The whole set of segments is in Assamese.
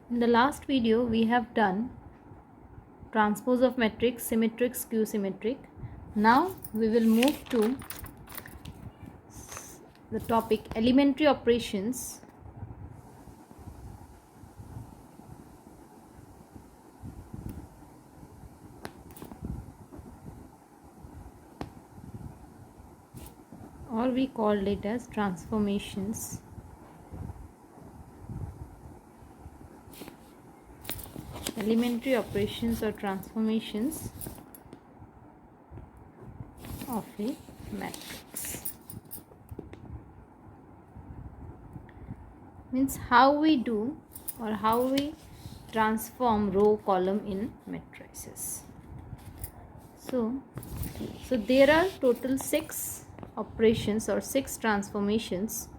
In the last video, we have done transpose of matrix, symmetric, skew symmetric. Now we will move to the topic elementary operations. Or we called it as transformations. Elementary operations or transformations of a matrix. Means how we do or how we transform row column in matrices. So there are total 6 operations or 6 transformations.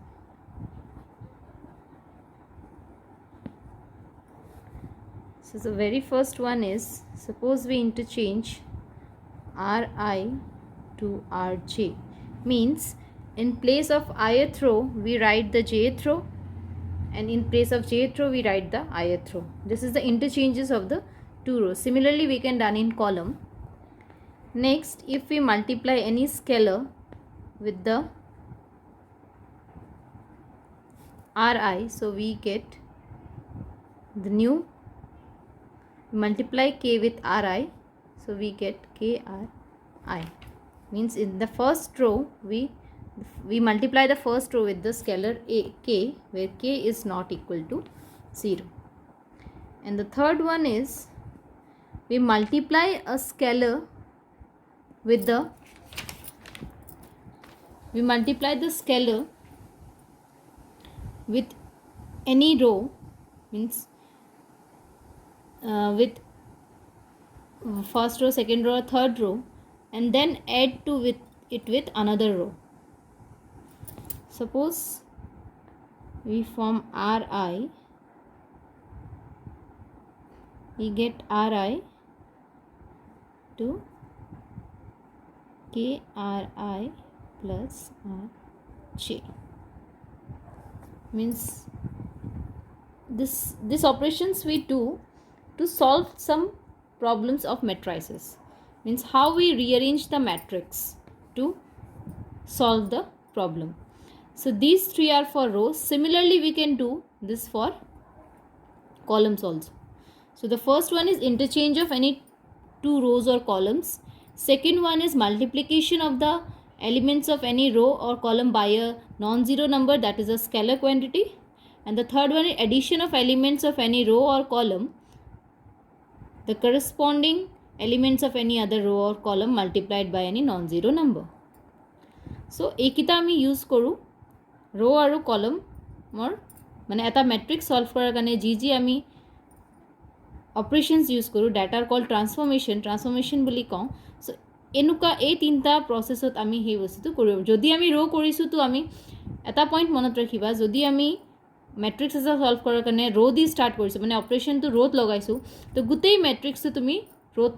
So the very first one is, suppose we interchange Ri to Rj, means in place of ith row we write the jth row, and in place of jth row we write the ith row. This is the interchanges of the two rows. Similarly we can done in column. Next, if we multiply any scalar with the Ri, so we get the new, multiply k with Ri, so we get Kri. Means in the first row we multiply the first row with the scalar k, where k is not equal to 0. And the third one is, we multiply a scalar with the, we multiply the scalar with any row, means with first row, second row, or third row, and then add to with it with another row. Suppose we form Ri, we get Ri to Kri plus Rj. Means this operations we do to solve some problems of matrices. Means how we rearrange the matrix to solve the problem. So these 3 are for rows. Similarly we can do this for columns also. So the first one is interchange of any 2 rows or columns. Second one is multiplication of the elements of any row or column by a non-zero number, that is a scalar quantity. And the third one is addition of elements of any row or column, the corresponding elements of any other row or column multiplied by any non-zero number. So ekita ami use koru row aru column or mane eta matrix solve korar kane ji ami operations use koru, that are called transformation buli kau. So enuka ei tinta processot ami hei bostu koru. Jodi ami row korisu to ami eta point monot rakhiba, jodi ami matrix এটা solve কৰাৰ কাৰণে row দি start কৰিছো, মানে operation to row লগাইছো, তো গুটেই matrix তো তুমি row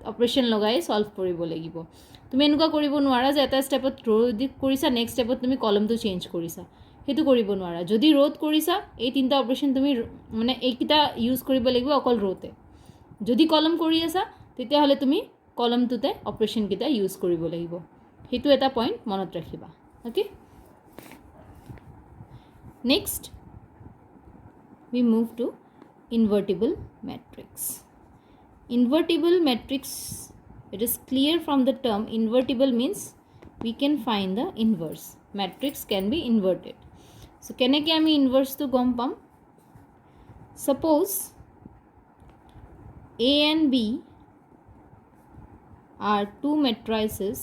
operation লগাই solve কৰিব লাগিব। তুমি এনেকুৱা কৰিব নোৱাৰা যে এটা স্টেপত row দি কৰিছা, next stepত তুমি column তো change কৰিছা, হেতু কৰিব নোৱাৰা। যদি row কৰিছা এই তিনটা operation তুমি মানে এইকিটা use কৰিব লাগিব অকল row তে। যদি column কৰি আছা তেতিয়া হলে তুমি column তোতে operation কিটা use কৰিব লাগিব, হেতু এটা point মনত ৰাখিবা। Okay, next we move to invertible matrix. Invertible matrix, it is clear from the term invertible means we can find the inverse. Matrix can be inverted. So keneke ami inverse to gom pam? Suppose A and B are 2 matrices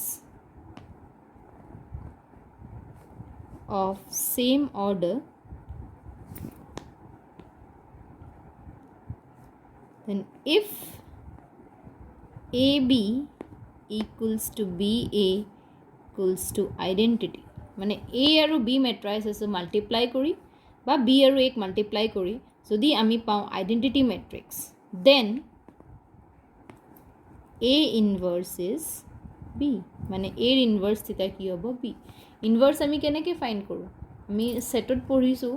of same order, then if AB equals to BA equals to identity, মানে A আৰু B matrices multiply কৰি বা B আৰু A multiply কৰি যদি আমি পাওঁ identity matrix, then A inverse is B, মানে A inverse তেতিয়া কি হ'ব B। ইনভার্স আমি কেনেকৈ ফাইন্ড কৰোঁ? আমি সেটত পঢ়িছোঁ,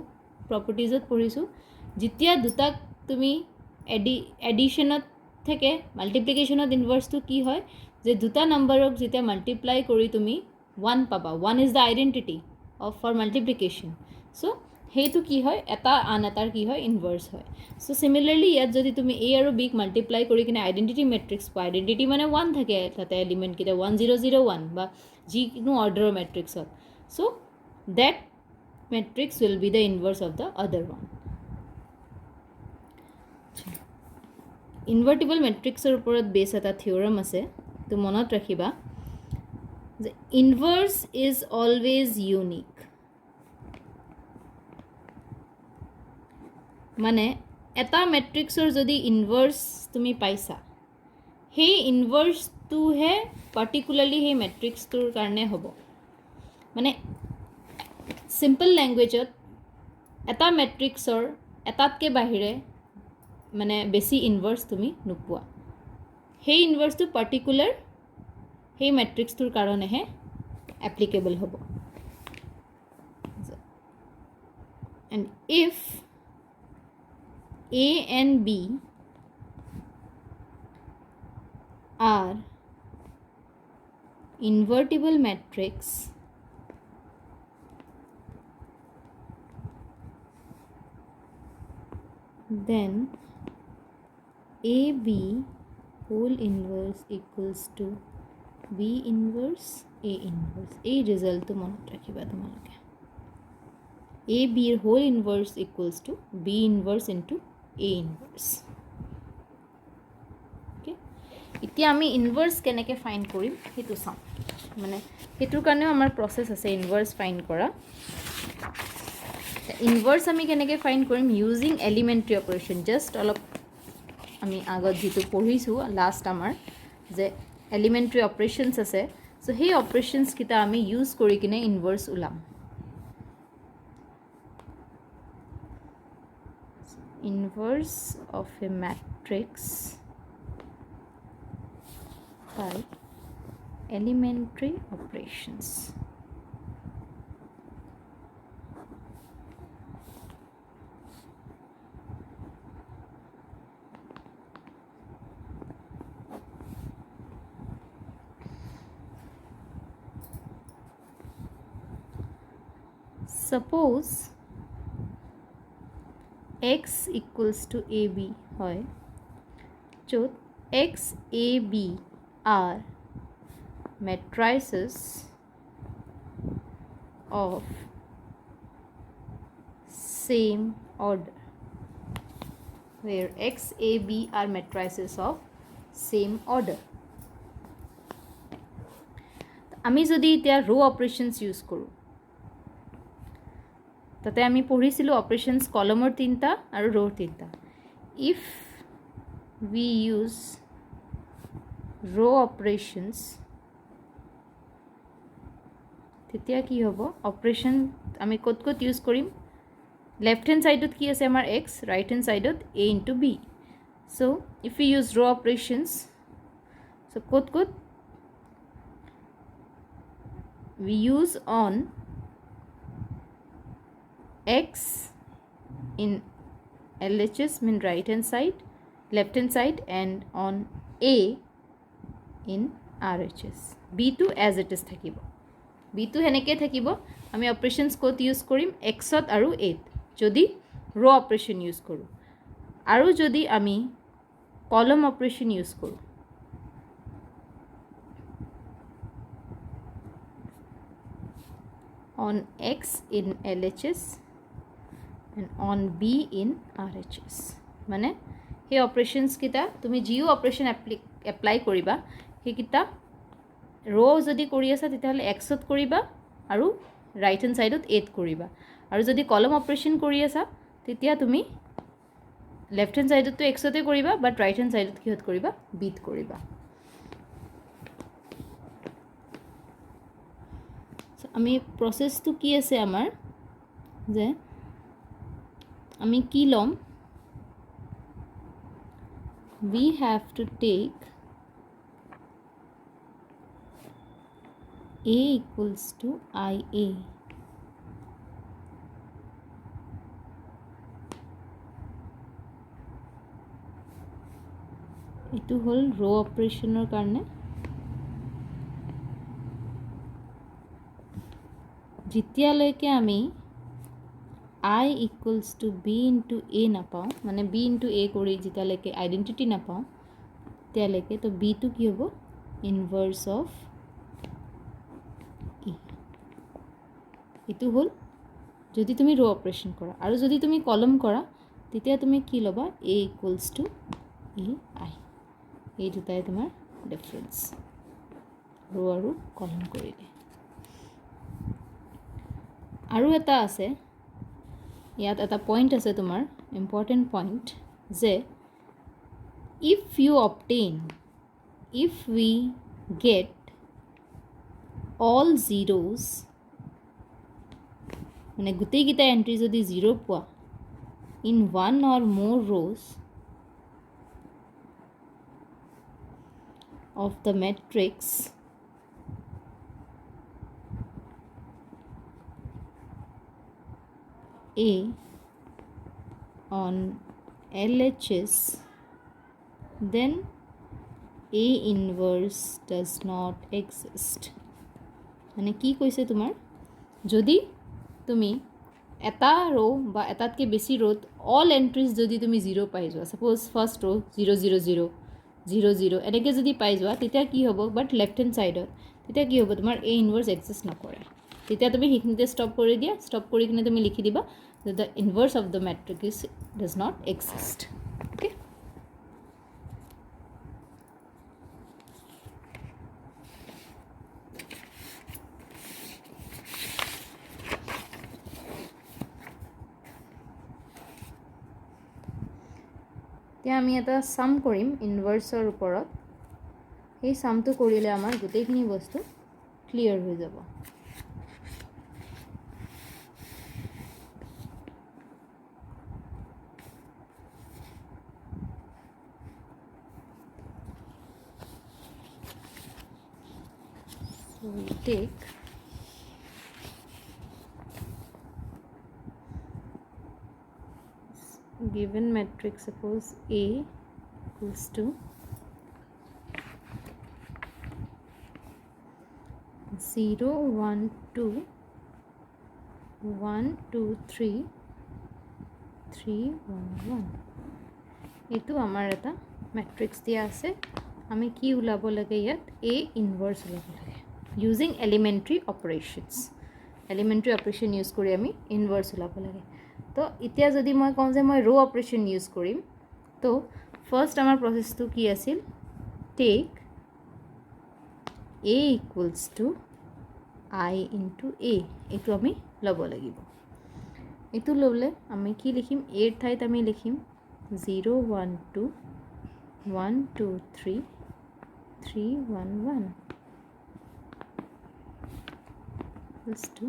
প্ৰপাৰ্টিজত পঢ়িছোঁ যেতিয়া দুটাক তুমি এডিশনত থাকে মাল্টিপ্লিকেশ্যনত ইনভাৰ্সটো কি হয় যে দুটা নাম্বাৰক যেতিয়া মাল্টিপ্লাই কৰি তুমি 1 পাবা 1 is the identity of for multiplication so' সেইটো কি হয় এটা আন এটাৰ কি হয় ইনভাৰ্স হয় চ' চিমিলাৰলি ইয়াত যদি তুমি এ আৰু বিক মাল্টিপ্লাই কৰি কিনে আইডেণ্টিটি মেট্ৰিক্স পোৱা আইডেণ্টিটি মানে 1 থাকে তাতে এলিমেণ্টকেইটা 1001 বা যিকোনো অৰ্ডাৰৰ মেট্ৰিক্সত so' that matrix will be the inverse of the other one invertible মেট্ৰিক্সৰ ওপৰত বেছ এটা থিয়ৰম আছে তো মনত ৰাখিবা যে ইনভাৰ্স ইজ অলৱেজ ইউনিক মানে এটা মেট্ৰিক্সৰ যদি ইনভাৰ্স তুমি পাইছা সেই ইনভাৰ্সটোহে পাৰ্টিকুলাৰলি সেই মেট্ৰিক্সটোৰ কাৰণে হ'ব মানে সিম্পল লেংগুৱেজত এটা মেট্ৰিক্সৰ এটাতকৈ বাহিৰে মানে বেছি ইনভাৰ্স তুমি নোপোৱা সেই ইনভাৰ্সটো পাৰ্টিকুলাৰ সেই মেট্ৰিক্সটোৰ কাৰণেহে এপ্লিকেবল হ'ব and if A and B are invertible matrix then AB whole inverse equals to B inverse A inverse এই ৰিজাল্টটো মনত ৰাখিবা তোমালোকে A B whole inverse equals to B inverse into A inverse okay এতিয়া আমি ইনভাৰ্স কেনেকৈ ফাইণ্ড কৰিম সেইটো চাওঁ মানে সেইটোৰ কাৰণেও আমাৰ প্ৰচেছ আছে ইনভাৰ্স ফাইণ্ড কৰা ইনভাৰ্স আমি কেনেকৈ ফাইণ্ড কৰিম ইউজিং এলিমেণ্টাৰী অপাৰেশ্যন জাষ্ট অলপ আমি আগত যেটো পঢ়িছো লাষ্ট আমাৰ যে এলিমেণ্টাৰী অপাৰেশ্যনছ আছে সো সেই অপাৰেশ্যনছ কিটা আমি ইউজ কৰি কিনে ইনভাৰ্স উলাম inverse of a matrix by elementary operations suppose x equals to ab হয় য'ত x a b are matrices of same order where x a b are matrices of same order আমি যদি এতিয়া ৰো অপাৰেশ্যনছ ইউজ কৰোঁ তাতে আমি পঢ়িছিলোঁ অপাৰেশ্যনছ কলমৰ তিনিটা আৰু ৰোৰ তিনিটা if we use row operations তেতিয়া কি হ'ব অপাৰেশ্যন আমি ক'ত ক'ত ইউজ কৰিম লেফ্ট হেণ্ড ছাইডত কি আছে আমাৰ এক্স ৰাইট হেণ্ড ছাইডত A into B so' if you use row operations so' ক'ত ক'ত we use on x in LHS mean right hand side left hand side and on a in RHS b2 as it is থাকিব b2 হেনেকে থাকিব আমি অপাৰেশ্যনছ ক'ত ইউজ কৰিম x ত আৰু a ত যদি ৰো অপাৰেশ্যন ইউজ কৰোঁ আৰু যদি আমি কলম অপাৰেশ্যন ইউজ কৰোঁ on x in LHS and on b in RHS মানে সেই অপাৰেশ্যনছ কিটা তুমি জিও অপাৰেশ্যন এপ্লাই কৰিবা সেইকিটা ৰো যদি কৰি আছা তেতিয়াহ'লে এক্সত কৰিবা আৰু ৰাইট হেণ্ড ছাইডত এত কৰিবা আৰু যদি কলম অপাৰেশ্যন কৰি আছা তেতিয়া তুমি লেফ্ট হেণ্ড ছাইডততো এক্সতে কৰিবা বাট ৰাইট হেণ্ড ছাইডত কিহত কৰিবা বিত কৰিবা আমি প্ৰসেসটো কি আছে আমাৰ যে আমি কি লম we have to take a equals to ia এইটো হ'ল ৰ অপাৰেশ্যনৰ কাৰণে যেতিয়ালৈকে আমি I equals to B into A নাপাওঁ মানে B into A কৰি যেতিয়ালৈকে আইডেণ্টিটি নাপাওঁ তেতিয়ালৈকে তো B টো কি হ'ব ইনভাৰ্স অফ E এইটো হ'ল যদি তুমি ৰ অপাৰেশ্যন কৰা আৰু যদি তুমি কলম কৰা তেতিয়া তুমি কি ল'বা A equals to AI এই দুটাই তোমাৰ ডিফাৰেন্স ৰ আৰু কলম কৰিলে আৰু এটা আছে ইয়াত এটা পইণ্ট আছে তোমাৰ ইম্পৰ্টেণ্ট পইণ্ট যে if we get all zeros মানে গোটেইকেইটা এন্ট্ৰি যদি 0 পোৱা in one or more rows of the matrix A on LHS then A inverse does not exist মানে কি কৈছে তোমাৰ যদি তুমি এটা ৰো বা এটাতকৈ বেছি ৰোত অল এন্ট্ৰিজ যদি তুমি 0 পাই যোৱা সাপোজ ফাৰ্ষ্ট ৰো 0 0 0 0 0 এনেকৈ যদি পাই যোৱা তেতিয়া কি হ'ব বাট লেফ্ট হেণ্ড ছাইডত তেতিয়া কি হ'ব তোমাৰ A ইনভাৰ্স এক্সিষ্ট নকৰে তেতিয়া তুমি সেইখিনিতে ষ্টপ কৰি দিয়া ষ্টপ কৰি কিনে তুমি লিখি দিবা the inverse of the matrix does not exist okay এতিয়া আমি এটা সাম কৰিম ইনভাৰ্সৰ ওপৰত এই সামটো কৰিলে আমাৰ গোটেইখিনি বস্তু ক্লিয়াৰ হৈ যাব So we take given matrix suppose A equals to 0 1 2 1 2 3 3 1 1 এইটো আমাৰ এটা মেট্ৰিক্স দিয়া আছে আমি কি উলাব লাগে ইয়াত A ইনভাৰ্স উলাব লাগে using elementary operations elementary operation use কৰি আমি ইনভাৰ্স উলাব লাগে তো এতিয়া যদি মই কওঁ যে মই ৰ অপাৰেশ্যন ইউজ কৰিম তো ফাৰ্স্ট আমাৰ প্ৰসেসটো কি আছিল tech A equals to I into A এইটো আমি ল'ব লাগিব এইটো ল'লে আমি কি লিখিম A ৰ ঠাইত আমি লিখিম 0 1 2 1 2 3 3 1 1 equals to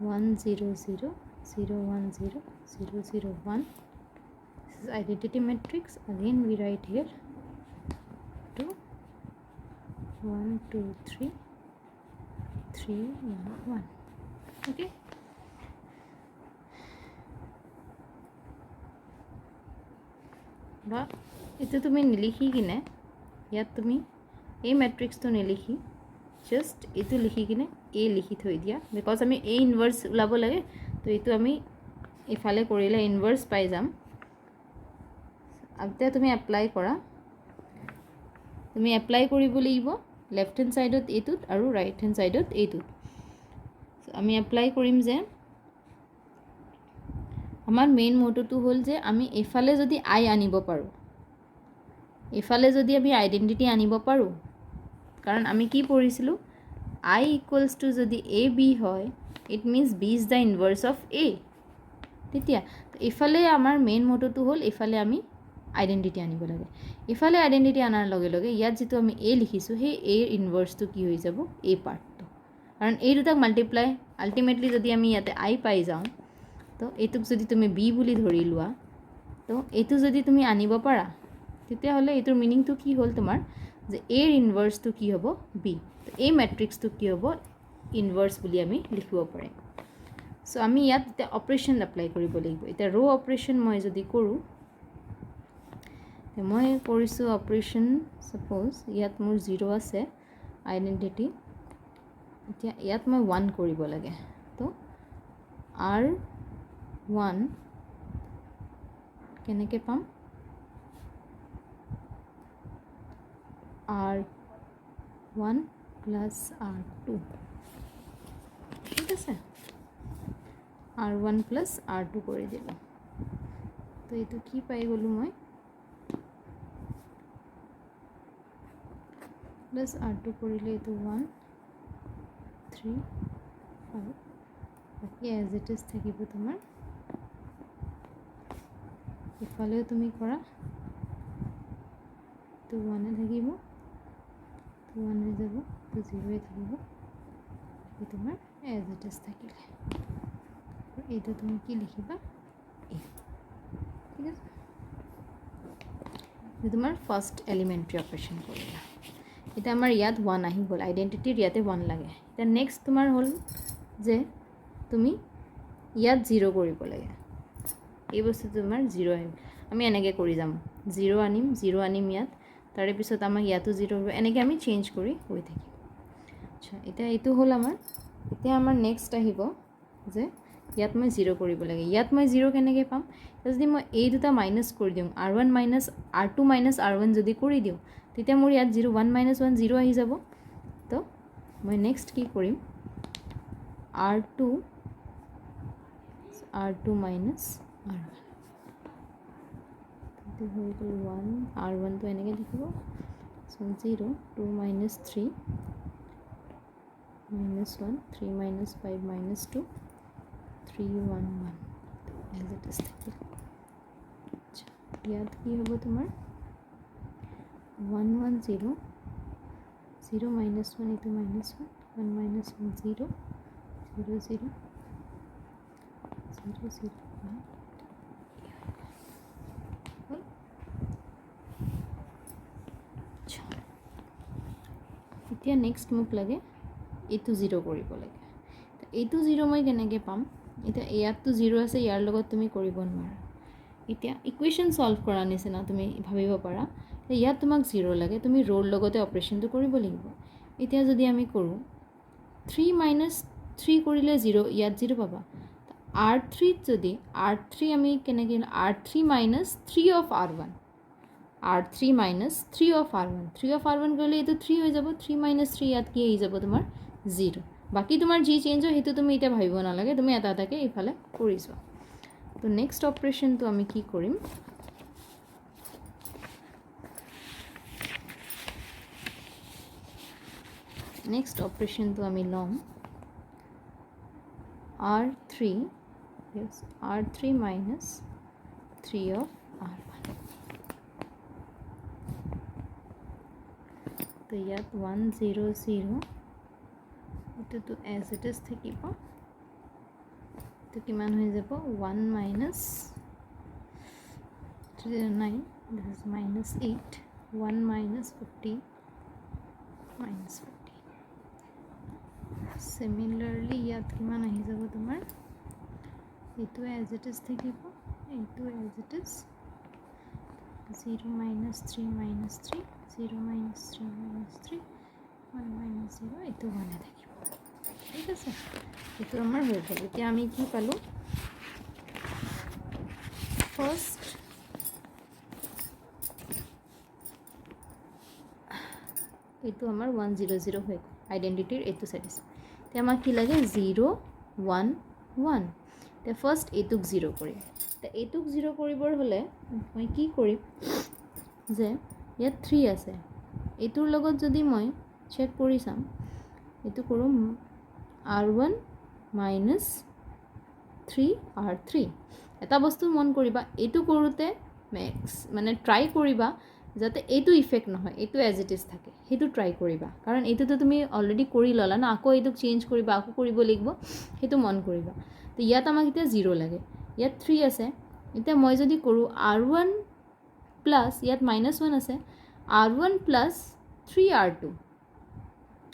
1 0 0 0 1 0 0 0 1 this is identity matrix again we write here 2 1 2 3 3 1 1 okay বা এটা তুমি নিলিখি কিনে ইয়াত তুমি এই ম্যাট্ৰিক্সটো নিলিখি জাস্ট এইটো লিখি কিনে A লিখি থৈ দিয়া বিকজ আমি A ইনভাৰ্স উলাব লাগে তো এইটো আমি ইফালে কৰিলে ইনভাৰ্স পাই যাম এতিয়া তুমি এপ্লাই কৰা তুমি এপ্লাই কৰিব লাগিব লেফট হেণ্ড সাইডত এইটোত আৰু ৰাইট হেণ্ড সাইডত এইটোত আমি এপ্লাই কৰিম যে আমাৰ মেইন মোটোটো হ'ল যে আমি এফালে যদি I আনিব পাৰো এফালে যদি আমি আইডেন্টিটি আনিব পাৰো কাৰণ আমি কি পঢ়িছিলো I equals to যদি A B হয় it means B is the inverse of A তেতিয়া এফালে আমাৰ মেইন মোটোটো হ'ল এফালে আমি আইডেন্টিটি আনিব লাগে এফালে আইডেন্টিটি আনাৰ লগে লগে ইয়াত যেটো আমি A লিখিছো হে A ৰ ইনভাৰ্সটো কি হৈ যাব A পাৰ্টটো কাৰণ এই দুটাক মাল্টিপ্লাই আল্টিমেটলি যদি আমি ইয়াতে I পাই যাওঁ তো এইটোক যদি তুমি B বুলি ধৰি লোৱা তো এইটো যদি তুমি আনিব পাৰা তেতিয়া হলে এইটোৰ মিনিংটো কি হ'ল তোমাৰ যে A ৰ ইনভাৰ্সটো কি হ'ব B তো এই ম্যাট্ৰিক্সটো কি হ'ব ইনভাৰ্স বুলি আমি লিখিব পাৰিম সো আমি ইয়াত এটা অপাৰেশন এপ্লাই কৰিব লাগিব এটা ৰ অপাৰেশন মই যদি কৰো মই কৰিছোঁ অপাৰেশ্যন সাপোজ ইয়াত মোৰ 0 আছে আইডেন্টিটি এতিয়া ইয়াত মই 1 কৰিব লাগে তো R1 কেনেকৈ পাম R1 plus R2 ঠিক আছে R1 plus R2 কৰি দিলোঁ তো এইটো কি পাই গ'লোঁ মই প্লাস R2 কৰিলে এইটো 1 3 5 বাকি এজ ইট ইজ থাকিব তোমাৰ ইফালেও তুমি কৰা তো 1 থাকিব তো 1 হৈ যাব তো 0 থাকিব এই তোমাৰ এজ ইট ইজ থাকিলে এইটো তুমি কি লিখিবা এ ঠিক আছে এই তোমাৰ ফাৰ্স্ট এলিমেন্টাৰি অপাৰেশন কৰিলা এটা আমাৰ ইয়াত 1 আহি গ'ল আইডেন্টিটিৰ ইয়াতে 1 লাগে এটা নেক্সট তোমাৰ হ'ল যে তুমি ইয়াত 0 কৰিব লাগে এই বস্তু তোমাৰ 0 আহিব আমি এনেকৈ কৰি যাম 0 আনিম ইয়াত তাৰে পিছত আমাক ইয়াতো 0 হ'ব এনেকৈ আমি চেঞ্জ কৰি হৈ থাকিম আচ্ছা এটা এইটো হ'ল আমাৰ এতিয়া আমাৰ নেক্সট আহিব যে ইয়াত মই 0 কৰিব লাগে ইয়াত মই 0 কেনেকৈ পাম যদি মই এই দুটা মাইনাস কৰি দিওঁ R1 minus R2 minus R1 যদি কৰি দিওঁ তেতিয়া মোৰ ইয়াত 0 1 মাইনাস 1 0 আহি যাব তো মই নেক্সট কি কৰিম R2 মাইনাস R1 তো হৈ গ'ল 1 R1 তো এনেকৈ লিখিব so 0 2 minus 3 minus 1 3 minus 5 minus 2 3 1 1 as it is থাকিল ইয়াত কি হ'ব তোমাৰ 1 1 0 0 minus 1 into minus 1 1 minus 1 0 0 0 0 0 1 এতিয়া নেক্সট মোক লাগে এইটো 0 কৰিব লাগে এইটো 0 মই কেনেকৈ পাম এতিয়া ইয়াততো 0 আছে ইয়াৰ লগত তুমি কৰিব নোৱাৰা এতিয়া ইকুৱেশ্যন সলভ কৰা নিচিনা তুমি ভাবিব পাৰা ইয়াত তোমাক 0 লাগে তুমি ৰোৰ লগতে অপাৰেশ্যনটো কৰিব লাগিব এতিয়া যদি আমি কৰোঁ 3 minus 3 কৰিলে 0 ইয়াত 0 পাবা R3 যদি R3 আমি কেনেকৈ R3 minus 3 of R1 R3 minus 3 of R1 3 of R1 কৰিলে এইটো 3 হৈ যাব 3 minus 3 ইয়াত কি আহি যাব তোমাৰ 0 বাকি তোমাৰ যি চেঞ্জ হয় সেইটো তুমি এটা ভাবিব নালাগে তুমি এটা এটাকে ইফালে কৰি যোৱা তো নেক্সট অপাৰেশ্যনটো আমি কি কৰিম নেক্সট অপাৰেশ্যনটো আমি ল'ম R3 yes R3 minus 3 of R1 তো ইয়াত 1 0 0 এটা তো as it is থাকিব তো কিমান হৈ যাব 1 minus 9 this is minus 8 1 minus 50 minus 50 similarly ইয়াত কিমান আহি যাব তোমাৰ এইটো as it is থাকিব এইটো as it is 0 minus 3 minus 3 0 minus 3 minus 3 1 minus 0 এইটো 1 থাকিব ঠিক আছে এইটো আমাৰ হৈ গ'ল এতিয়া আমি কি পালোঁ ফাৰ্ষ্ট এইটো আমাৰ 1 0 0 হৈ গ'ল আইডেন্টিটিৰ এইটো চেটিছ এতিয়া আমাক কি লাগে 0 1 1 এতিয়া ফাৰ্ষ্ট এইটোক 0 কৰিম এতিয়া এইটোক 0 কৰিবৰ হ'লে মই কি কৰিম যে ইয়াত 3 আছে এইটোৰ লগত যদি মই চেক কৰি চাম এইটো কৰোঁ R1 minus 3 R3 এটা বস্তু মন কৰিবা এইটো কৰোঁতে ম্যাক্স মানে ট্ৰাই কৰিবা যাতে এইটো ইফেক্ট নহয় এইটো এজ ইট ইজ থাকে সেইটো ট্ৰাই কৰিবা কাৰণ এইটোতো তুমি অলৰেডি কৰি ল'লা না আকৌ এইটোক চেঞ্জ কৰিবা আকৌ কৰিব লাগিব সেইটো মন কৰিবা তো ইয়াত আমাক এতিয়া 0 লাগে ইয়াত 3 আছে এতিয়া মই যদি কৰোঁ R1 প্লাস ইয়াত -1 আছে R1 plus 3 R2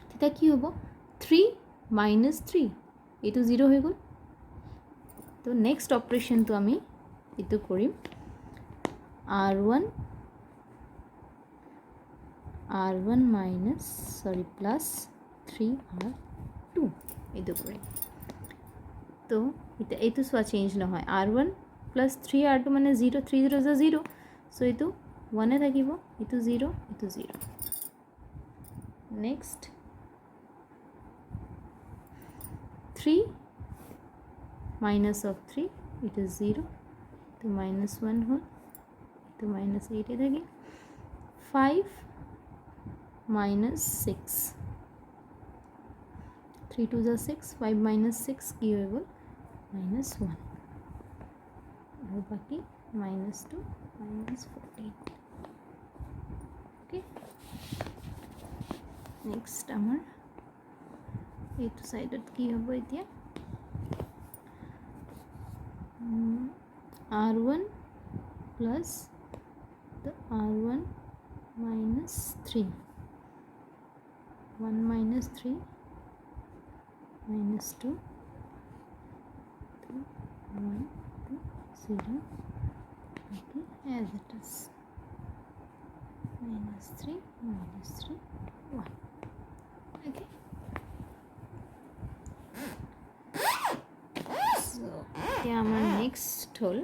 তেতিয়া কি হ'ব 3 minus 3 এইটো 0 হৈ গ'ল তো নেক্সট অপাৰেশ্যনটো আমি এইটো কৰিম R1 r1 minus plus 3r2 এইটো কৰিম তো এটা এইটো সোয়া চেঞ্জ নহয় r1 plus 3r2 মানে 0 3 0 is 0 so এইটো 1 এ থাকিব এইটো 0 এইটো 0 next 3 minus of 3 it is 0 to minus 1 whole to minus 8 এ থাকে 5 minus 6 3 2 is 6 5 minus 6 কি হৈ গ'ল minus 1 আৰু বাকি minus 2 minus 14 okay next আমাৰ এইটো সাইডত কি হ'ব এতিয়া r1 plus the r1 minus 3 1 minus 3 minus 2 1 2 0 okay as it is minus 3 1 okay so এতিয়া আমাৰ next হ'ল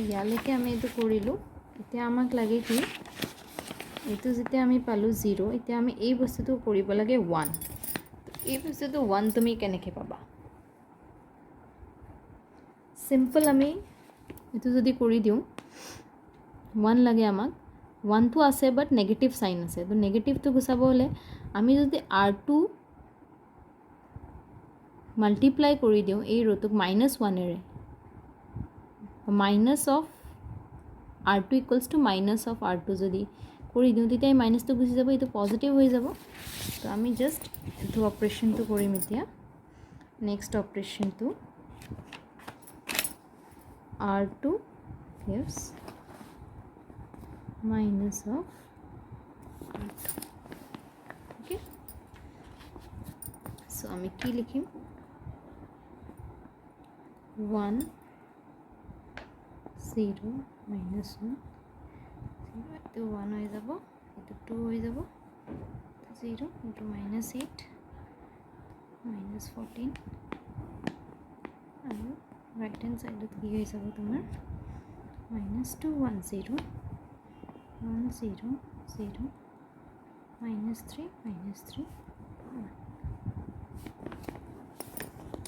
ইয়ালৈকে আমি এইটো কৰিলোঁ এতিয়া আমাক লাগে কি এইটো যেতিয়া আমি পালোঁ 0 এতিয়া আমি এই বস্তুটো কৰিব লাগে 1 এই বস্তুটো 1 তুমি কেনেকৈ পাবা সিম্পল আমি এইটো যদি কৰি দিওঁ 1 লাগে আমাক 1 তো আছে বাট নেগেটিভ সাইন আছে তো নেগেটিভটো গুছাব হলে আমি যদি r2 মাল্টিপ্লাই কৰি দিওঁ এই ৰোটোক -1 এৰে minus of r2 equals to minus of r2 যদি কৰি দিওঁ তেতিয়া এই মাইনাসটো গুছি যাব এইটো পজিটিভ হৈ যাব তো আমি জাস্ট এইটো অপাৰেশনটো কৰিম এতিয়া next অপাৰেশনটো r2 gives minus of r2 okay so আমি কি লিখিম 1 0 minus 1 0 to 1 হৈ যাব এটো 2 হৈ যাব 0 into minus 8 minus 14 আৰু right hand side কি হৈ যাব তোমাৰ minus 2 1 0 1 0 0 minus 3 1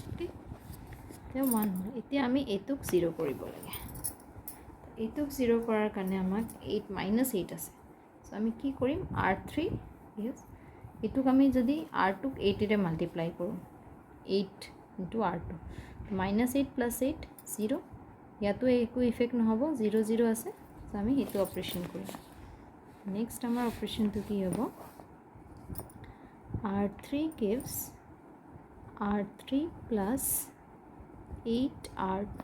okay এতিয়া 1 এতিয়া আমি এটোক 0 কৰিব লাগে এইটোক 0 কৰাৰ কাৰণে আমাক 8 minus 8 আছে সো আমি কি কৰিম r3 ইউজ এটোক আমি যদি r2 ক 8 এৰে মাল্টিপ্লাই কৰোঁ 8 into r2 minus 8 plus 8 0 ইয়াতো একো ইফেক্ট নহব 0 0 আছে সো আমি এটো অপাৰেশন কৰিম নেক্সট আমাৰ অপাৰেশনটো কি হ'ব r3 gives r3 plus 8r2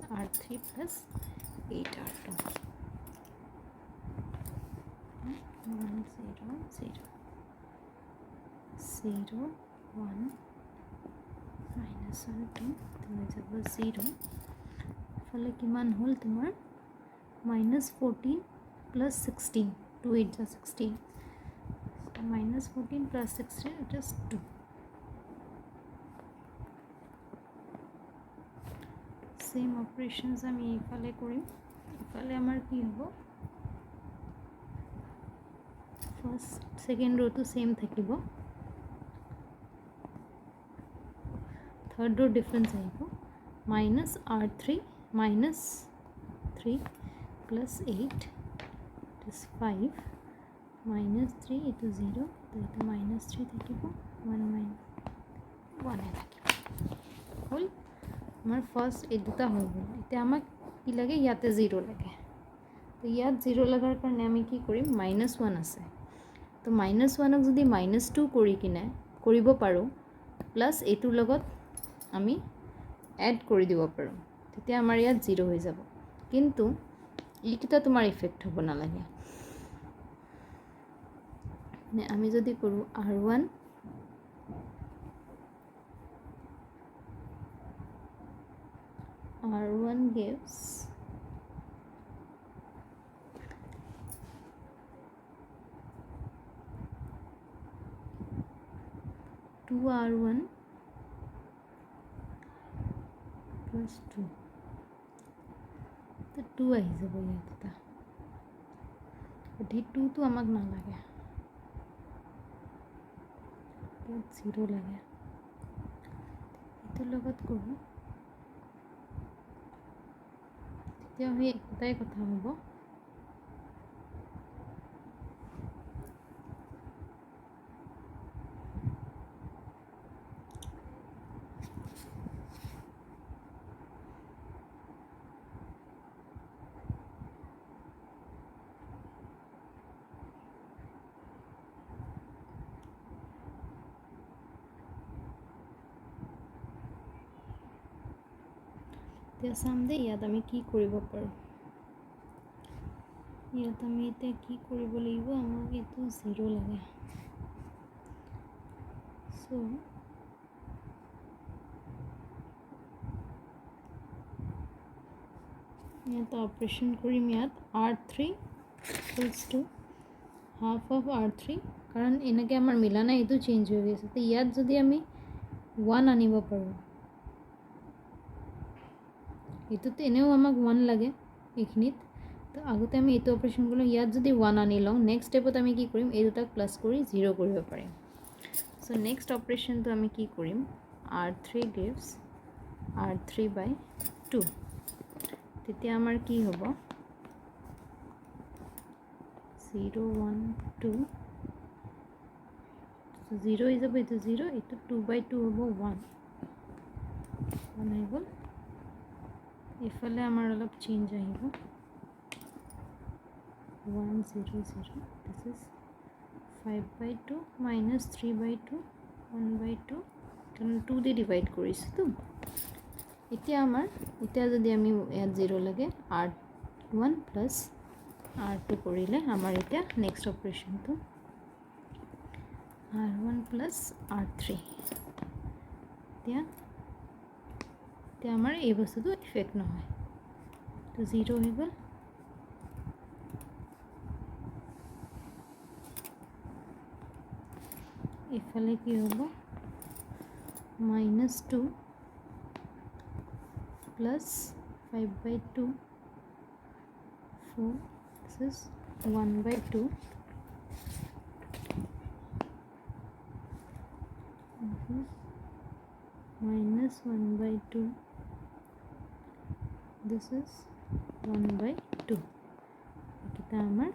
r3 plus 8r2 1 0 0 0 1 minus 1 2 तुम्हें जब 0 फले किमान होल तुम्हार minus 14 plus 16 2 8 is 16 so minus 14 plus 16 it is 2 same operations আমি এইফালে কৰিম এইফালে আমাৰ কি হ'ব ফার্স্ট সেকেন্ড रो तो सेम থাকিব थर्ड रो डिफरेंस आइबो minus r3 minus 3 plus 8 it is 5 minus 3 it is 0 तो it minus 3 থাকিব 1 minus 1 থাকিব হল আমার ফার্স্ট এই দুটা হৈ গ'ল এতিয়া আমাক কি লাগে ইয়াতে 0 লাগে তো ইয়াত 0 লাগাৰ কাৰণে আমি কি কৰিম -1 আছে তো -1ক যদি -2 কৰি কিনে কৰিব পাৰো প্লাস এটোৰ লগত আমি এড কৰি দিব পাৰো তেতিয়া আমাৰ ইয়াত 0 হৈ যাব কিন্তু এইটা তোমাৰ ইফেক্ট হ'ব না লাগে নে আমি যদি কৰো r1 2r1 plus 2 তো 2 আহি যাব ইয়াত এটা গতিকে 2 তো আমাক নালাগে ইয়াত 0 লাগে এইটোৰ লগত কৰোঁ তেতিয়া সেই এটাই কথা হ'ব এতিয়া চাম দে ইয়াত আমি কি কৰিব পাৰোঁ ইয়াত আমি এতিয়া কি কৰিব লাগিব আমাক এইটো 0 লাগে চ' ইয়াত অপাৰেশ্যন কৰিম ইয়াত r3 equals to half of r3 কাৰণ এনেকৈ আমাৰ মিলা নাই এইটো চেঞ্জ হৈ গৈছে তো ইয়াত যদি আমি 1 আনিব পাৰোঁ এইটোতো এনেও আমাক 1 লাগে এইখিনিত তো আগতে আমি এইটো অপাৰেশ্যন কৰিলোঁ ইয়াত যদি 1 আনি লওঁ নেক্সট ষ্টেপত আমি কি কৰিম এই দুটাক প্লাছ কৰি 0 কৰিব পাৰিম চ' নেক্সট অপাৰেশ্যনটো আমি কি কৰিম r3 gives r3/2 তেতিয়া আমাৰ কি হ'ব 0 1 2 0 হৈ যাব এইটো 0 এইটো 2/2 হ'ব 1 হৈ গ'ল এইফালে আমাৰ অলপ চেঞ্জ আহিব 1 0 0 this is 5/2 minus 3/2 1/2 কাৰণ 2 দি ডিভাইড কৰিছোঁ তো এতিয়া যদি আমি ইয়াত 0 লাগে r1 প্লাছ r2 কৰিলে আমাৰ এতিয়া নেক্সট অপাৰেশ্যনটো r1 প্লাছ r3 এতিয়া আমাৰ এই বস্তুটো ইফেক্ট নহয় তো 0 হৈ গ'ল এইফালে কি হ'ব -2 plus 5/2 4 this is 1/2 minus 1/2 this is 1/2 এটা আমাৰ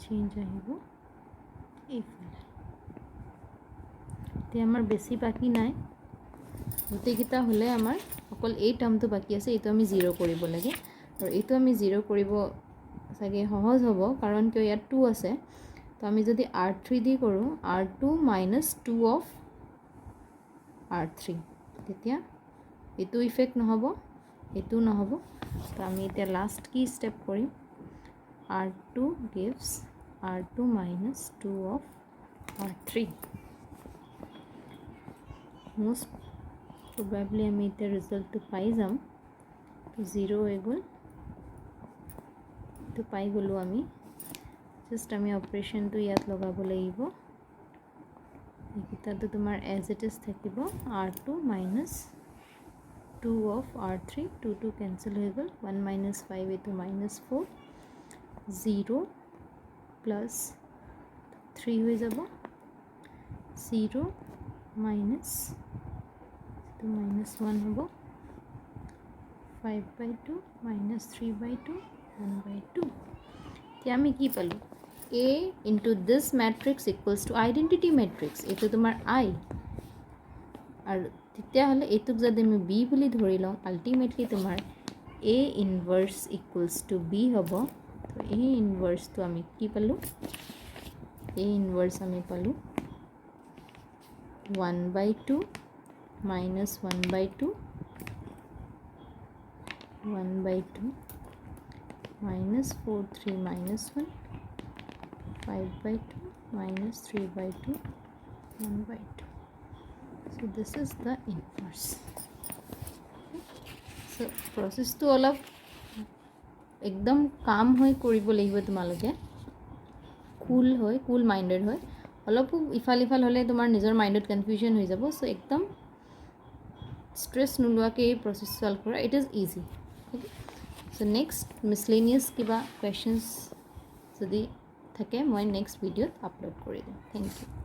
চেঞ্জ আহিব এইফালে এতিয়া আমাৰ বেছি বাকি নাই গোটেইকেইটা হ'লে আমাৰ অকল এই টাৰ্মটো বাকি আছে এইটো আমি 0 কৰিব লাগে আৰু এইটো আমি 0 কৰিব চাগে সহজ হ'ব কাৰণ কিয় ইয়াত 2 আছে তো আমি যদি r3 দি কৰোঁ r2 minus 2 of r3 তেতিয়া এইটো ইফেক্ট নহ'ব এইটো নহ'ব তো আমি এতিয়া লাষ্ট কি ষ্টেপ কৰিম r2 gives r2 minus 2 of r3 most probably আমি এতিয়া ৰিজাল্টটো পাই যাম তো 0 হৈ গ'ল তো পাই গ'লোঁ আমি জাষ্ট আমি অপাৰেশ্যনটো ইয়াত লগাব লাগিব এইকেইটাতো তোমাৰ এজ ইট ইজ থাকিব r2 minus 2 of r3 2 cancel হৈ গ'ল 1 minus 5 এইটো -4 0 plus 3 হৈ যাব 0 minus -1 হ'ব 5/2 minus 3/2 1/2 এতিয়া আমি কি পালোঁ A into this matrix equals to identity matrix এইটো তোমাৰ I আৰু তেতিয়াহ'লে এইটোক যদি আমি B বুলি ধৰি লওঁ আল্টিমেটলি তোমাৰ A inverse equals to B হ'ব তো A inverseটো আমি কি পালোঁ A inverse আমি পালোঁ 1/2 minus 1/2 1/2 minus 4 3 minus 1 5/2 minus 3/2 1/2 so this is the inverse so process to all of একদম কাম হৈ কৰিব লাগিব তোমালোকে কুল মাইণ্ডেড হয় অলপো ইফাল হ'লে তোমাৰ নিজৰ মাইণ্ডত কনফিউজন হৈ যাব চ' একদম ষ্ট্ৰেছ নোলোৱাকৈ এই প্ৰচেছ সলভ কৰা it is easy okay so' next miscellaneous কিবা কুৱেশ্যনছ যদি থাকে মই নেক্সট ভিডিঅ'ত আপলোড কৰি দিম থেংক ইউ